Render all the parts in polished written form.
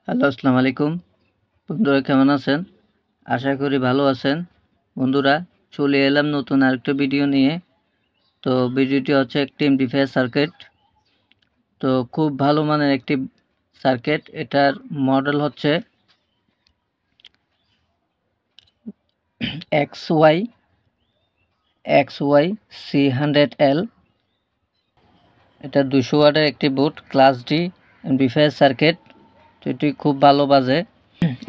Hello, আসসালামু আলাইকুম। বন্ধুরা কেমন আছেন? আশা করি ভালো আছেন। বন্ধুরা চলে এলাম নতুন আরেকটা ভিডিও নিয়ে। তো ভিডিওটি হচ্ছে একটি এমপ্লিফায়ার সার্কিট। তো খুব ভালো মানের একটি সার্কিট। এটার মডেল হচ্ছে XY C100L। এটা 200 ওয়াটের একটি board, class D amplifier circuit. তো এটি খুব ভালো বাজে।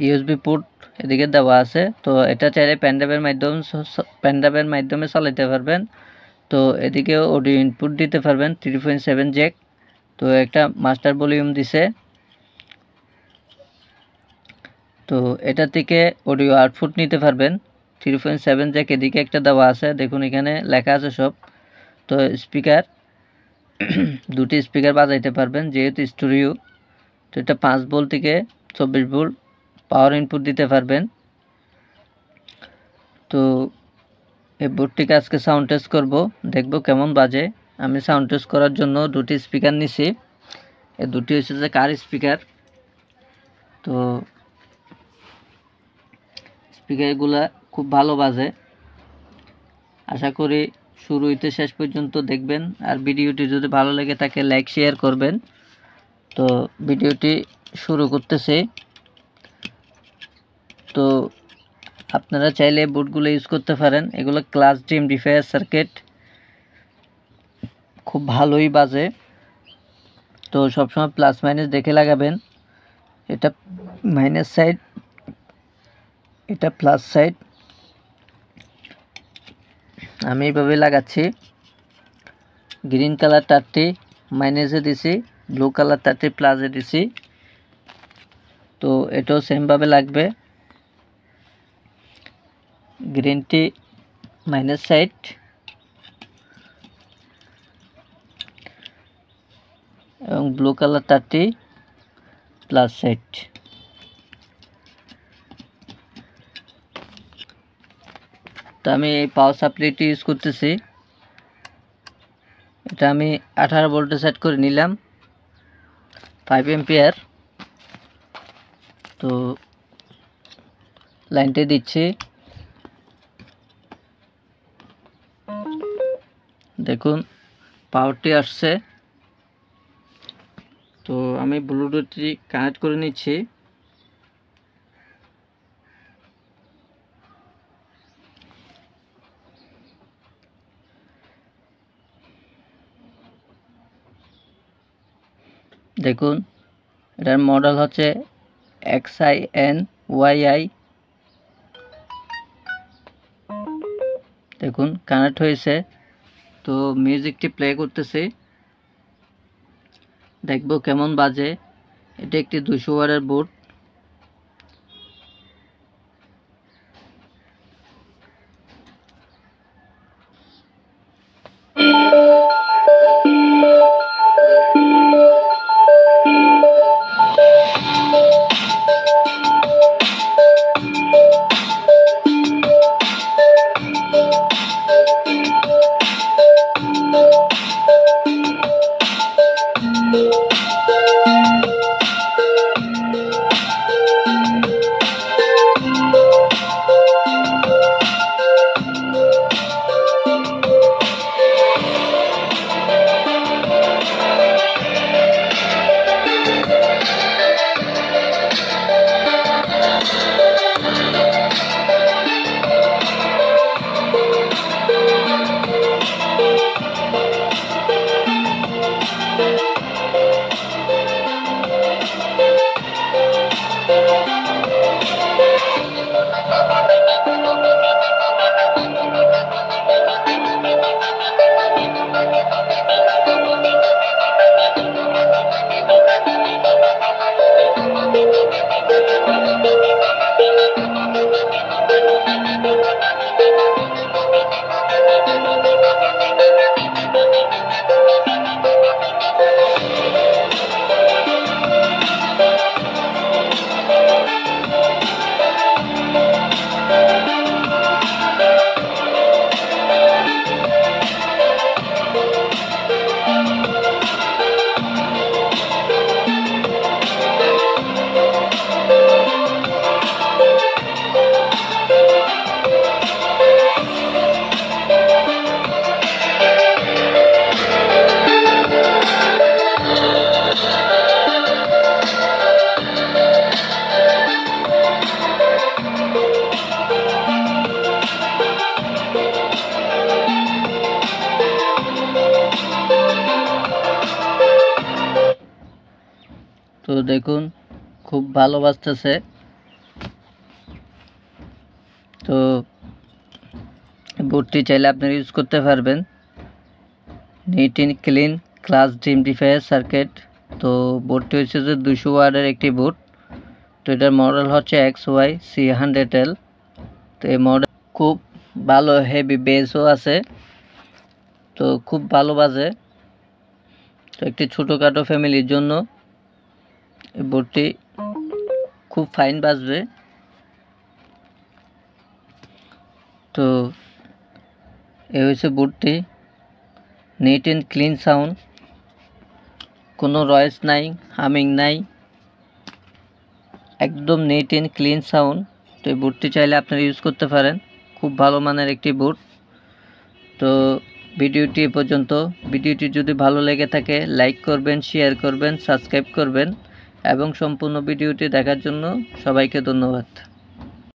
ইউএসবি পোর্ট এদিকে দেওয়া আছে। তো এটা চাইলে পেনড্রাইভের মাধ্যমে চালাতে পারবেন। তো এদিকে অডিও ইনপুট দিতে পারবেন 3.7 জ্যাক। তো একটা মাস্টার ভলিউম দিছে। তো এটা থেকে অডিও আউটপুট নিতে পারবেন 3.7 জ্যাক। এদিকে একটা দেওয়া আছে, দেখুন এখানে লেখা আছে সব। তো স্পিকার দুটি স্পিকার বাজাইতে পারবেন যেহেতু স্টুডিও। তো এটা 5 ভোল্ট থেকে 24 ভোল্ট পাওয়ার ইনপুট দিতে পারবেন। তো এই বোর্ডটিকে আজকে সাউন্ড টেস্ট করব, দেখব কেমন বাজে। আমি সাউন্ড টেস্ট করার জন্য দুটি স্পিকার নিছি। এই দুটি হচ্ছে যে কার স্পিকার। তো স্পিকারগুলা খুব ভালো বাজে। আশা করি শুরু হইতে শেষ পর্যন্ত দেখবেন। আর ভিডিওটি যদি ভালো লেগে থাকে লাইক শেয়ার করবেন। তো ভিডিওটি শুরু করতেছি। তো আপনারা চাইলে বোর্ডগুলো ইউজ করতে পারেন। এগুলো ক্লাস ডি এমপ্লিফায়ার সার্কিট, খুব ভালোই বাজে। তো সবসময় প্লাস মাইনাস দেখে লাগাবেন। এটা মাইনাস সাইড, এটা প্লাস সাইড। আমি এইভাবে লাগাচ্ছি। গ্রিন কালার তারটি মাইনাসে দিছি, ব্লু কালার তারটি প্লাসে দিছি। তো এটাও সেমভাবে লাগবে। গ্রিনটি মাইনাস সাইড এবং ব্লু কালার তারটি প্লাস সাইড। তো আমি এই পাওয়ার সাপ্লাইটি ইউজ করতেছি। এটা আমি 18 ভোল্টে সেট করে নিলাম, 5 এম্পিয়ার। তো লাইনটি দিচ্ছি, দেখুন পাওয়ারটি আসছে। তো আমি ব্লুটুথটি কানেক্ট করে নিচ্ছি। দেখুন এটার মডেল হচ্ছে XINYI। দেখুন কানেক্ট হয়েছে। তো মিউজিকটি প্লে করতেছি, দেখবো কেমন বাজে। এটা একটি 200 ওয়াটের বোর্ড। তো দেখুন খুব ভালো বাজতেছে। তো বোর্ডটি চাইলে আপনারা ইউজ করতে পারবেন। Neat and clean class D amplifier circuit. তো বোর্ডটি হচ্ছে যে 200 ওয়াটের একটি বোর্ড। তো এটার মডেল হচ্ছে XY-C100L। তো এই মডেল খুব ভালো হেভি বেসও আছে, তো খুব ভালো বাজে। তো একটি ছোটোখাটো ফ্যামিলির জন্য এই বোর্ডটি খুব ফাইন বাজবে। তো এই হচ্ছে বোর্ডটি, নিট এন্ড ক্লিন সাউন্ড, কোনো রয়েস নাই, হামিং নাই, একদম নিট এন্ড ক্লিন সাউন্ড। তো এই বোর্ডটি চাইলে আপনারা ইউজ করতে পারেন, খুব ভালো মানের একটি বোর্ড। তো ভিডিওটি এ পর্যন্ত। ভিডিওটি যদি ভালো লেগে থাকে লাইক করবেন, শেয়ার করবেন, সাবস্ক্রাইব করবেন এবং সম্পূর্ণ ভিডিওটি দেখার জন্য সবাইকে ধন্যবাদ।